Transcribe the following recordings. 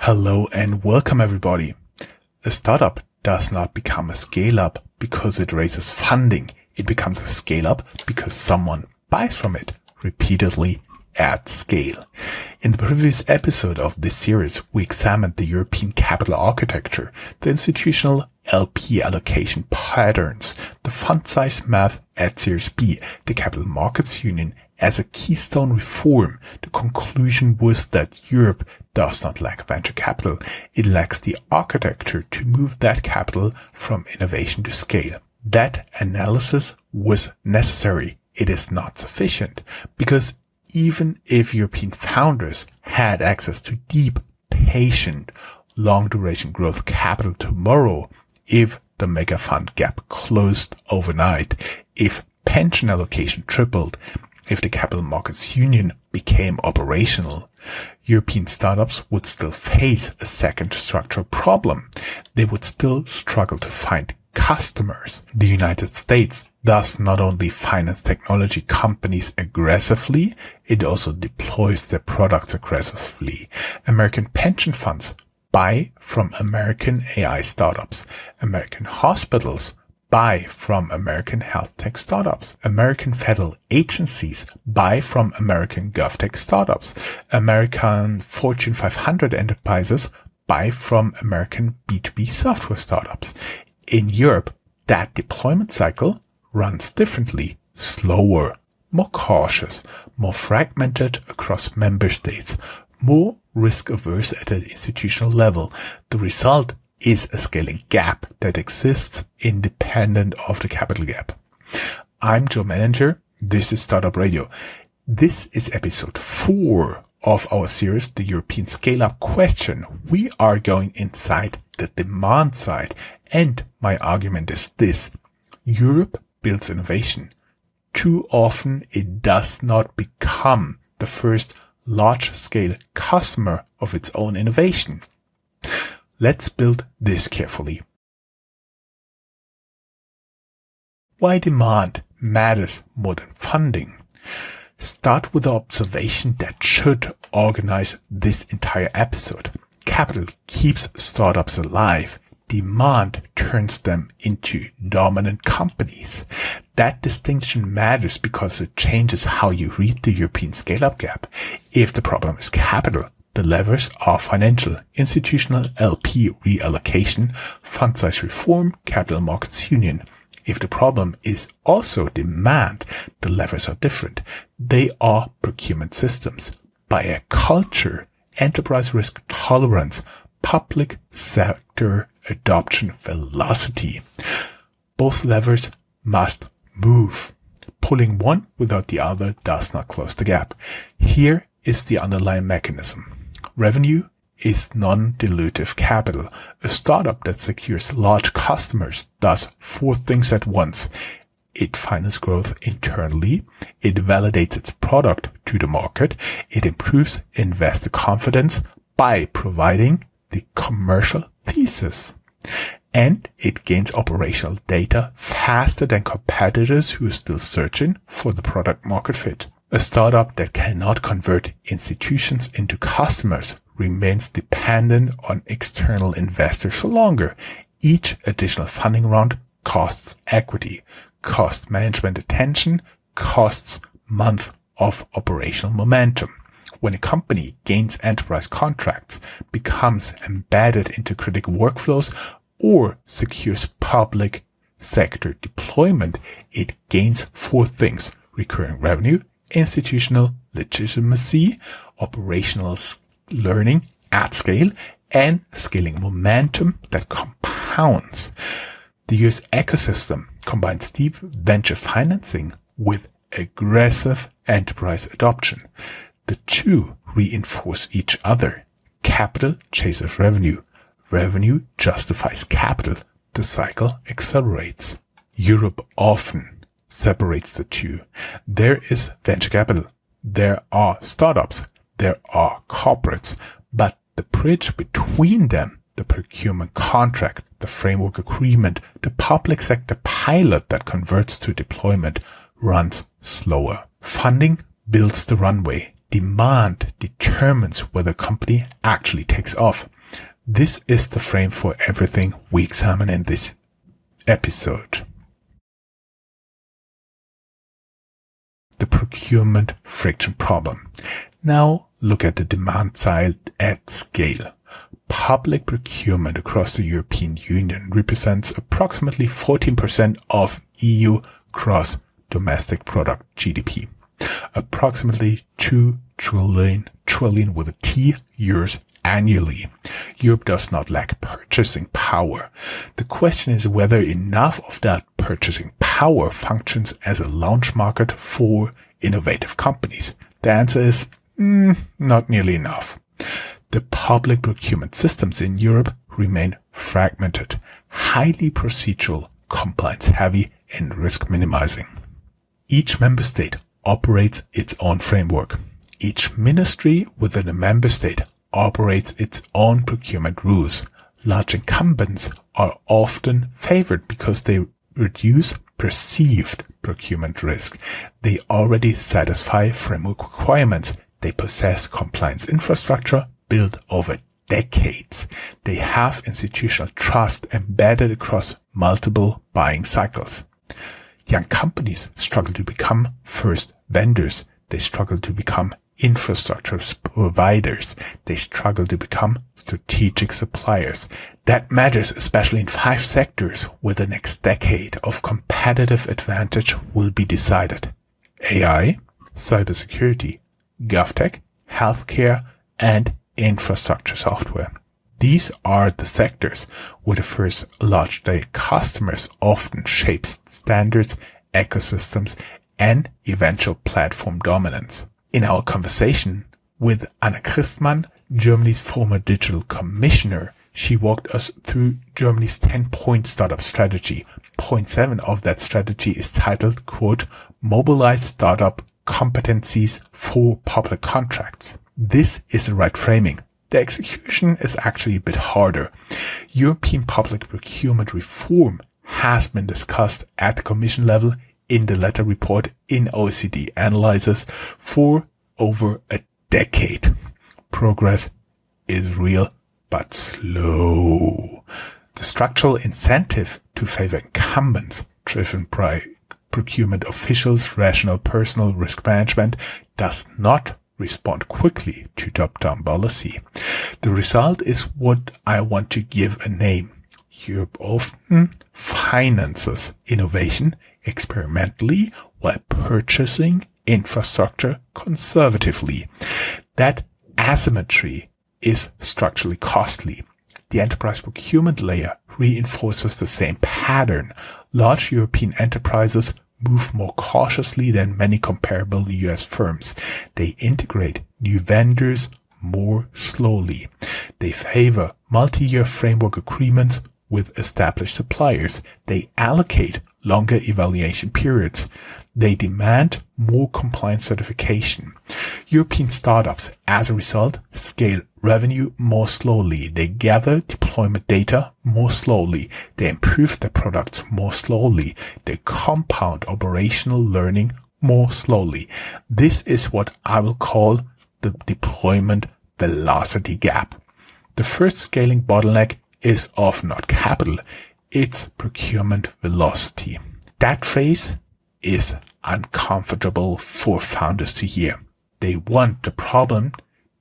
Hello and welcome everybody. A startup does not become a scale-up because it raises funding. It becomes a scale-up because someone buys from it repeatedly at scale. In the previous episode of this series, we examined the European capital architecture, the institutional LP allocation patterns, the fund size math at Series B, the capital markets union as a keystone reform. The conclusion was that Europe does not lack venture capital. It lacks the architecture to move that capital from innovation to scale. That analysis was necessary. It is not sufficient because even if European founders had access to deep, patient, long-duration growth capital tomorrow, if the mega fund gap closed overnight, if pension allocation tripled, if the capital markets union became operational, European startups would still face a second structural problem. They would still struggle to find customers. The United States does not only finance technology companies aggressively, it also deploys their products aggressively. American pension funds buy from American AI startups. American hospitals buy from American health tech startups. American federal agencies buy from American GovTech startups. American Fortune 500 enterprises buy from American B2B software startups. In Europe, that deployment cycle runs differently, slower, more cautious, more fragmented across member states, more risk-averse at an institutional level. The result is a scaling gap that exists independent of the capital gap. I'm Joe Menninger. This is Startup Radio. This is episode 4 of our series, The European Scale-Up Question. We are going inside the demand side, and my argument is this: Europe builds innovation. Too often it does not become the first large-scale customer of its own innovation. Let's build this carefully. Why demand matters more than funding. Start with the observation that should organize this entire episode. Capital keeps startups alive. Demand turns them into dominant companies. That distinction matters because it changes how you read the European scale-up gap. If the problem is capital, the levers are financial, institutional LP reallocation, fund size reform, capital markets union. If the problem is also demand, the levers are different. They are procurement systems, buyer culture, enterprise risk tolerance, public sector adoption velocity. Both levers must move. Pulling one without the other does not close the gap. Here is the underlying mechanism. Revenue is non-dilutive capital. A startup that secures large customers does 4 things at once. It finances growth internally, it validates its product to the market, it improves investor confidence by providing the commercial thesis, and it gains operational data faster than competitors who are still searching for the product market fit. A startup that cannot convert institutions into customers remains dependent on external investors for longer. Each additional funding round costs equity, costs management attention, costs months of operational momentum. When a company gains enterprise contracts, becomes embedded into critical workflows, or secures public sector deployment, it gains 4 things: recurring revenue, institutional legitimacy, operational learning at scale, and scaling momentum that compounds. The US ecosystem combines deep venture financing with aggressive enterprise adoption. The two reinforce each other. Capital chases revenue. Revenue justifies capital. The cycle accelerates. Europe often separates the two. There is venture capital. There are startups. There are corporates. But the bridge between them, the procurement contract, the framework agreement, the public sector pilot that converts to deployment, runs slower. Funding builds the runway. Demand determines whether a company actually takes off. This is the frame for everything we examine in this episode. The procurement friction problem. Now look at the demand side at scale. Public procurement across the European Union represents approximately 14% of EU gross domestic product GDP. Approximately 2 trillion with a T euros annually. Europe does not lack purchasing power. The question is whether enough of that purchasing power functions as a launch market for innovative companies. The answer is not nearly enough. The public procurement systems in Europe remain fragmented, highly procedural, compliance heavy, and risk minimizing. Each member state operates its own framework. Each ministry within a member state operates its own procurement rules. Large incumbents are often favored because they reduce perceived procurement risk. They already satisfy framework requirements. They possess compliance infrastructure built over decades. They have institutional trust embedded across multiple buying cycles. Young companies struggle to become first vendors. They struggle to become infrastructure providers. They struggle to become strategic suppliers. That matters especially in 5 sectors where the next decade of competitive advantage will be decided: AI, cybersecurity, GovTech, healthcare, and infrastructure software. These are the sectors where the first large-scale customers often shape standards, ecosystems, and eventual platform dominance. In our conversation with Anna Christmann, Germany's former digital commissioner, she walked us through Germany's 10-point startup strategy. Point 7 of that strategy is titled, quote, Mobilize Startup Competencies for Public Contracts. This is the right framing. The execution is actually a bit harder. European public procurement reform has been discussed at the Commission level in the letter report in OECD analysis for over a decade. Progress is real but slow. The structural incentive to favor incumbents driven by procurement officials' rational personal risk management does not respond quickly to top-down policy. The result is what I want to give a name. Europe often finances innovation experimentally while purchasing infrastructure conservatively. That asymmetry is structurally costly. The enterprise procurement layer reinforces the same pattern. Large European enterprises move more cautiously than many comparable US firms. They integrate new vendors more slowly. They favor multi-year framework agreements with established suppliers. They allocate longer evaluation periods. They demand more compliance certification. European startups, as a result, scale revenue more slowly. They gather deployment data more slowly. They improve their products more slowly. They compound operational learning more slowly. This is what I will call the deployment velocity gap. The first scaling bottleneck is often not capital, it's procurement velocity. That phrase is uncomfortable for founders to hear. They want the problem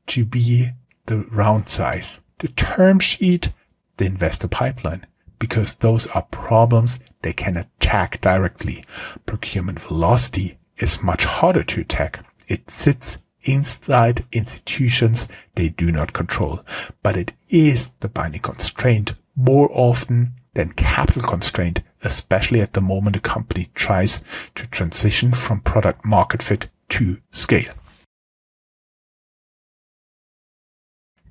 to be the round size, the term sheet, the investor pipeline, because those are problems they can attack directly. Procurement velocity is much harder to attack. It sits inside institutions they do not control, but it is the binding constraint more often than capital constraint, especially at the moment a company tries to transition from product market fit to scale.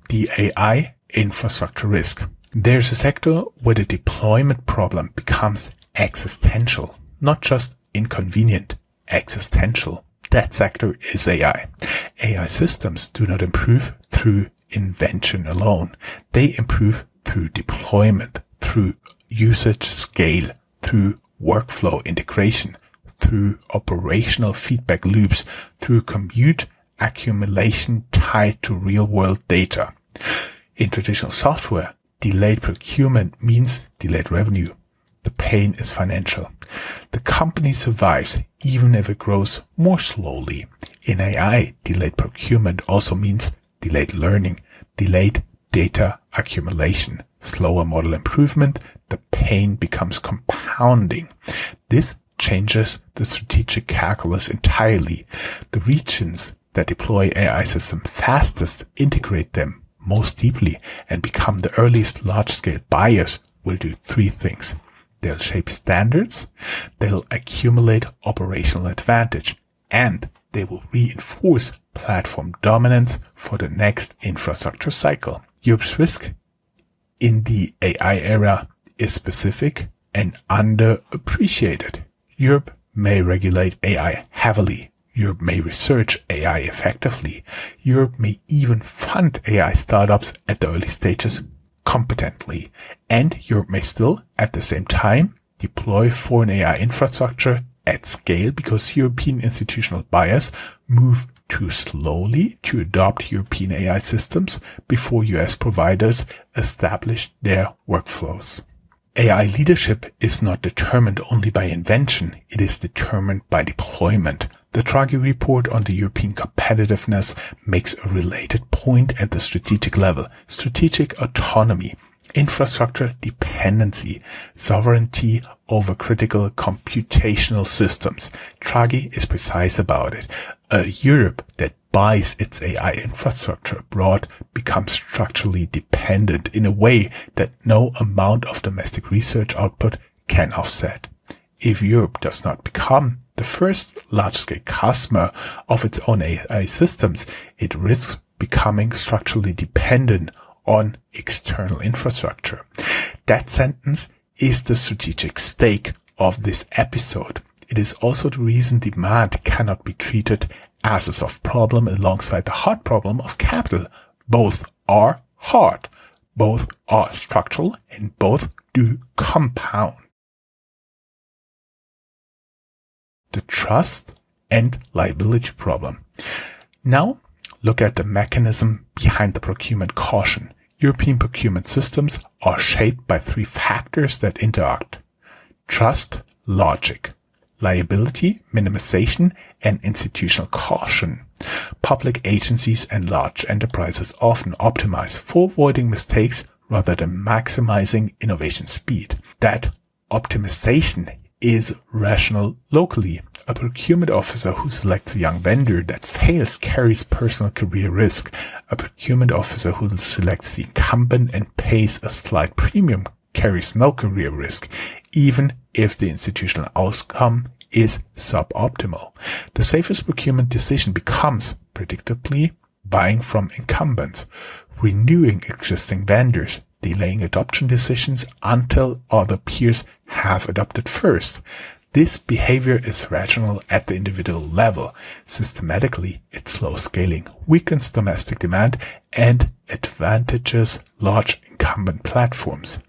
The AI infrastructure risk. There's a sector where the deployment problem becomes existential, not just inconvenient, existential. That sector is AI. AI systems do not improve through invention alone. They improve through deployment, through usage scale, through workflow integration, through operational feedback loops, through compute accumulation tied to real-world data. In traditional software, delayed procurement means delayed revenue. The pain is financial. The company survives even if it grows more slowly. In AI, delayed procurement also means delayed learning, delayed data accumulation, slower model improvement. The pain becomes compounding. This changes the strategic calculus entirely. The regions that deploy AI systems fastest, integrate them most deeply, and become the earliest large-scale buyers will do three things. They'll shape standards, they'll accumulate operational advantage, and they will reinforce platform dominance for the next infrastructure cycle. Europe's risk in the AI era is specific and underappreciated. Europe may regulate AI heavily. Europe may research AI effectively. Europe may even fund AI startups at the early stages competently. And Europe may still, at the same time, deploy foreign AI infrastructure at scale because European institutional buyers move too slowly to adopt European AI systems before US providers establish their workflows. AI leadership is not determined only by invention, it is determined by deployment. The Draghi report on the European competitiveness makes a related point at the strategic level: strategic autonomy, infrastructure dependency, sovereignty over critical computational systems. Draghi is precise about it. A Europe that buys its AI infrastructure abroad becomes structurally dependent in a way that no amount of domestic research output can offset. If Europe does not become the first large-scale customer of its own AI systems, it risks becoming structurally dependent on external infrastructure. That sentence is the strategic stake of this episode. It is also the reason demand cannot be treated as a soft problem alongside the hard problem of capital. Both are hard, both are structural, and both do compound. The trust and liability problem. Now, look at the mechanism behind the procurement caution. European procurement systems are shaped by three factors that interact: trust, logic, liability, minimization, and institutional caution. Public agencies and large enterprises often optimize for avoiding mistakes rather than maximizing innovation speed. That optimization is rational locally. A procurement officer who selects a young vendor that fails carries personal career risk. A procurement officer who selects the incumbent and pays a slight premium carries no career risk, even if the institutional outcome is suboptimal. The safest procurement decision becomes, predictably, buying from incumbents, renewing existing vendors, delaying adoption decisions until other peers have adopted first. This behavior is rational at the individual level. Systematically, it slows scaling, weakens domestic demand, and advantages large incumbent platforms.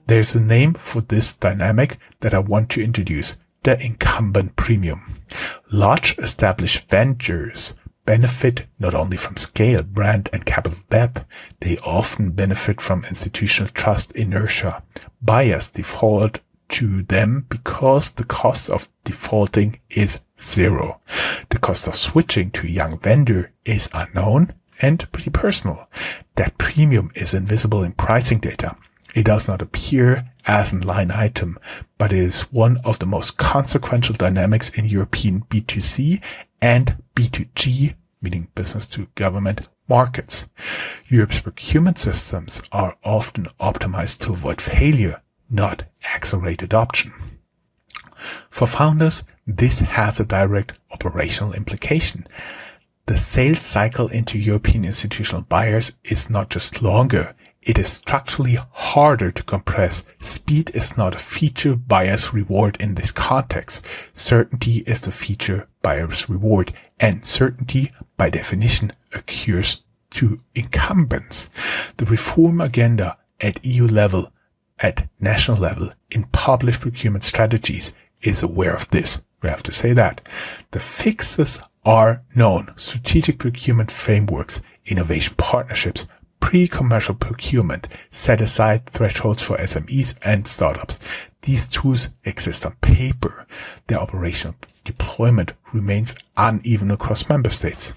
There's a name for this dynamic that I want to introduce: the incumbent premium. Large established vendors benefit not only from scale, brand, and capital depth, they often benefit from institutional trust inertia. Buyers default to them because the cost of defaulting is zero. The cost of switching to a young vendor is unknown and pretty personal. That premium is invisible in pricing data. It does not appear as a line item, but it is one of the most consequential dynamics in European B2C and B2G, meaning business to government, markets. Europe's procurement systems are often optimized to avoid failure, not accelerate adoption. For founders, this has a direct operational implication. The sales cycle into European institutional buyers is not just longer, it is structurally harder to compress. Speed is not a feature buyers reward in this context. Certainty is the feature buyers reward, and certainty, by definition, occurs to incumbents. The reform agenda at EU level, at national level, in published procurement strategies is aware of this. We have to say that. The fixes are known: strategic procurement frameworks, innovation partnerships, pre-commercial procurement set aside thresholds for SMEs and startups. These tools exist on paper. Their operational deployment remains uneven across member states.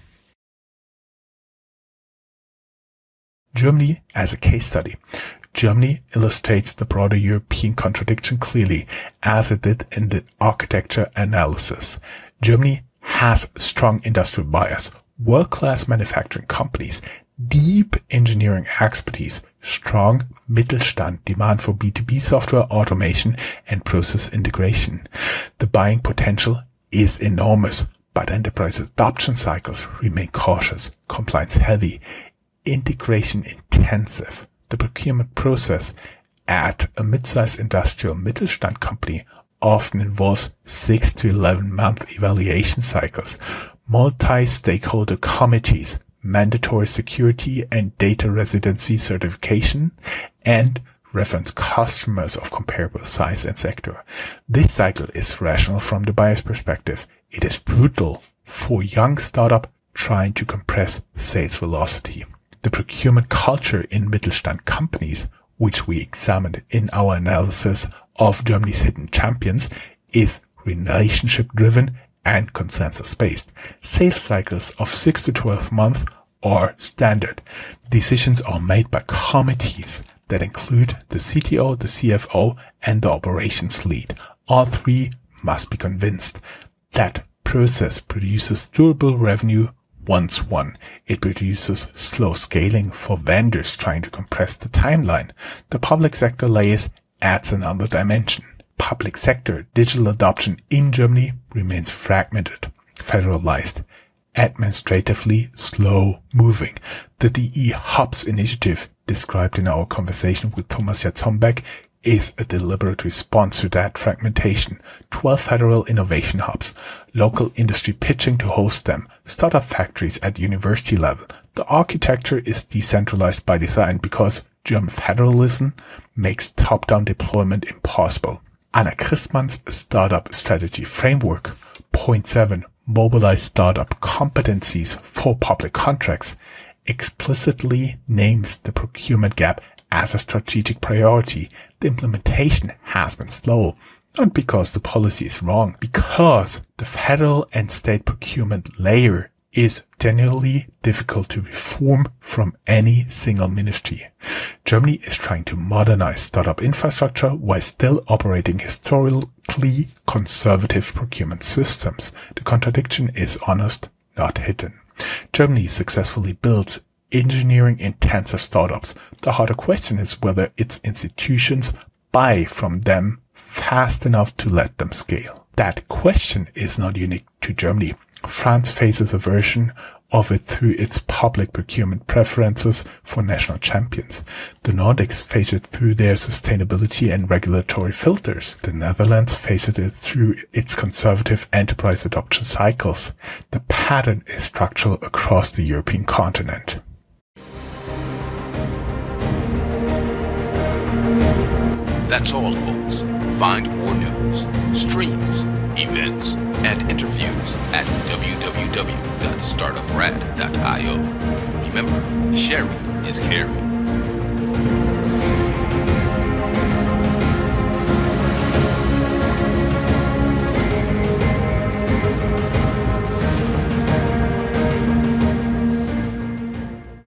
Germany as a case study. Germany illustrates the broader European contradiction clearly, as it did in the architecture analysis. Germany has strong industrial bias, world-class manufacturing companies, deep engineering expertise, strong Mittelstand demand for B2B software automation and process integration. The buying potential is enormous, but enterprise adoption cycles remain cautious, compliance heavy, integration intensive. The procurement process at a mid-sized industrial Mittelstand company often involves 6 to 11-month evaluation cycles, multi-stakeholder committees, mandatory security and data residency certification, and reference customers of comparable size and sector. This cycle is rational from the buyer's perspective. It is brutal for young startup trying to compress sales velocity. The procurement culture in Mittelstand companies, which we examined in our analysis of Germany's hidden champions, is relationship-driven and consensus-based. Sales cycles of 6 to 12 months are standard. Decisions are made by committees that include the CTO, the CFO, and the operations lead. All three must be convinced. That process produces durable revenue once won. It produces slow scaling for vendors trying to compress the timeline. The public sector layers adds another dimension. Public sector digital adoption in Germany remains fragmented, federalized, administratively slow moving. The DE Hubs initiative, described in our conversation with Thomas Jatzombeck, is a deliberate response to that fragmentation. 12 federal innovation hubs, local industry pitching to host them, startup factories at university level. The architecture is decentralized by design because German federalism makes top-down deployment impossible. Anna Christmann's Startup Strategy Framework, Point 7, Mobilize Startup Competencies for Public Contracts, explicitly names the procurement gap as a strategic priority. The implementation has been slow, not because the policy is wrong, because the federal and state procurement layer is genuinely difficult to reform from any single ministry. Germany is trying to modernize startup infrastructure while still operating historically conservative procurement systems. The contradiction is honest, not hidden. Germany successfully builds engineering-intensive startups. The harder question is whether its institutions buy from them fast enough to let them scale. That question is not unique to Germany. France faces a version of it through its public procurement preferences for national champions. The Nordics face it through their sustainability and regulatory filters. The Netherlands faces it through its conservative enterprise adoption cycles. The pattern is structural across the European continent. That's all, folks. Find more news, streams, events, and interviews at www.startuprad.io. Remember, sharing is caring.